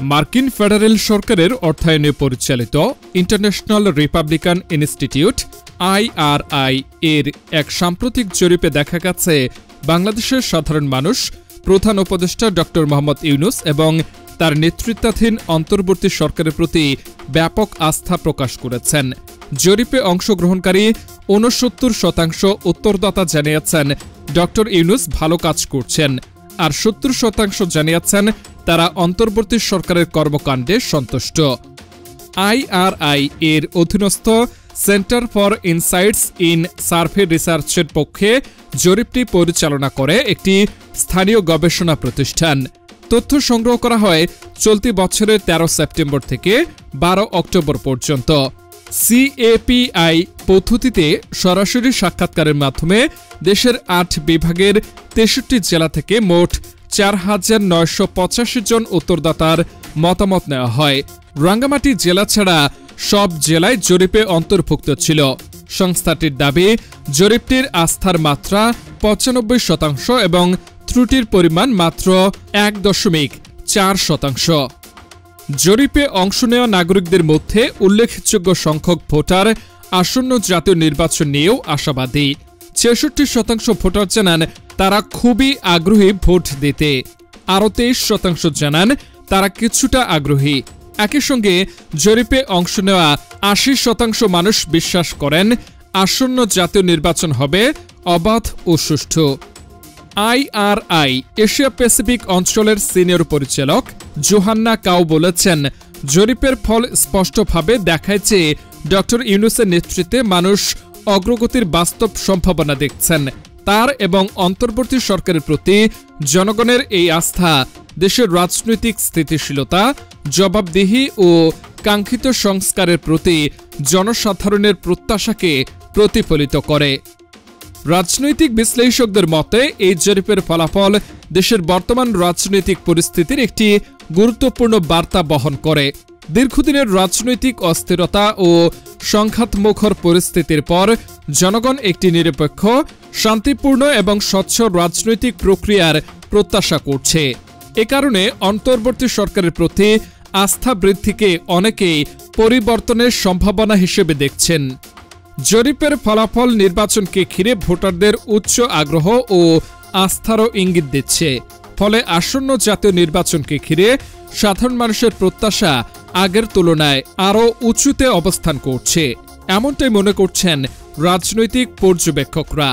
মার্কিন ফেডারেল সরকারের অর্থায়নে পরিচালিত ইন্টারন্যাশনাল রিপাবলিকান ইনস্টিটিউট IRI এর এক সাম্প্রতিক জরিপে দেখা গেছে বাংলাদেশের সাধারণ মানুষ প্রধান উপদেষ্টা ড. মোহাম্মদ ইউনূস এবং তার নেতৃত্বাধীন অন্তর্বর্তী সরকারের প্রতি ব্যাপক আস্থা প্রকাশ করেছেন। জরিপে অংশগ্রহণকারী ৬৯% উত্তরদাতা জানিয়েছেন ড. ইউনূস ভালো কাজ করছেন, আর ৭০% জানিয়েছেন তারা অন্তর্বর্তী সরকারের কর্মকাণ্ডে সন্তুষ্ট। IRI এর অধীনস্থ centre for insights in survey রিসার্চের পক্ষে জরিপটি পরিচালনা করে একটি স্থানীয় গবেষণা প্রতিষ্ঠান। তথ্য সংগ্রহ করা হয় চলতি বছরের ১৩ সেপ্টেম্বর থেকে ১২ অক্টোবর পর্যন্ত। CAPI পদ্ধতিতে সরাসরি সাক্ষাৎকারের মাধ্যমে দেশের ৮ বিভাগের ৬৩ জেলা থেকে মোট ৪,৯৮৫ জন উত্তরদাতার মতামত নেওয়া হয়। রাঙ্গামাটি জেলা ছাড়া সব জেলায় জরিপে অন্তর্ভুক্ত ছিল। সংস্থাটির দাবি, জরিপটির আস্থার মাত্রা ৯৫% এবং ত্রুটির পরিমাণ মাত্র ১.৪%। জরিপে অংশ নেওয়া নাগরিকদের মধ্যে উল্লেখযোগ্য সংখ্যক ভোটার আসন্ন জাতীয় নির্বাচন নিয়েও আশাবাদী। ৬৬% ভোটার জানান তারা খুবই আগ্রহী ভোট দিতে, আরও ২৩% জানান তারা কিছুটা আগ্রহী। একই সঙ্গে জরিপে অংশ নেওয়া ৮০% মানুষ বিশ্বাস করেন আসন্ন জাতীয় নির্বাচন হবে অবাধ ও সুষ্ঠু। IRI এশিয়া প্যাসিফিক অঞ্চলের সিনিয়র পরিচালক জোহান্না কাউ বলেছেন, জরিপের ফল স্পষ্টভাবে দেখায় যে ড. ইউনূসের নেতৃত্বে মানুষ অগ্রগতির বাস্তব সম্ভাবনা দেখছেন। তার এবং অন্তর্বর্তী সরকারের প্রতি জনগণের এই আস্থা দেশের রাজনৈতিক স্থিতিশীলতা, জবাবদিহি ও কাঙ্ক্ষিত সংস্কারের প্রতি জনসাধারণের প্রত্যাশাকে প্রতিফলিত করে। রাজনৈতিক বিশ্লেষকদের মতে এই জরিপের ফলাফল দেশের বর্তমান রাজনৈতিক পরিস্থিতির একটি গুরুত্বপূর্ণ বার্তা বহন করে। দীর্ঘদিনের রাজনৈতিক অস্থিরতা ও সংঘাতমুখর পরিস্থিতির পর জনগণ একটি নিরপেক্ষ, শান্তিপূর্ণ এবং স্বচ্ছ রাজনৈতিক প্রক্রিয়ার প্রত্যাশা করছে। এ কারণে অন্তর্বর্তী সরকারের প্রতি আস্থা বৃদ্ধিকে অনেকেই পরিবর্তনের সম্ভাবনা হিসেবে দেখছেন। জরিপের ফলাফল নির্বাচনকে ঘিরে ভোটারদের উচ্চ আগ্রহ ও আস্থারও ইঙ্গিত দিচ্ছে। ফলে আসন্ন জাতীয় নির্বাচনকে ঘিরে সাধারণ মানুষের প্রত্যাশা আগের তুলনায় আরও উঁচুতে অবস্থান করছে, এমনটাই মনে করছেন রাজনৈতিক পর্যবেক্ষকরা।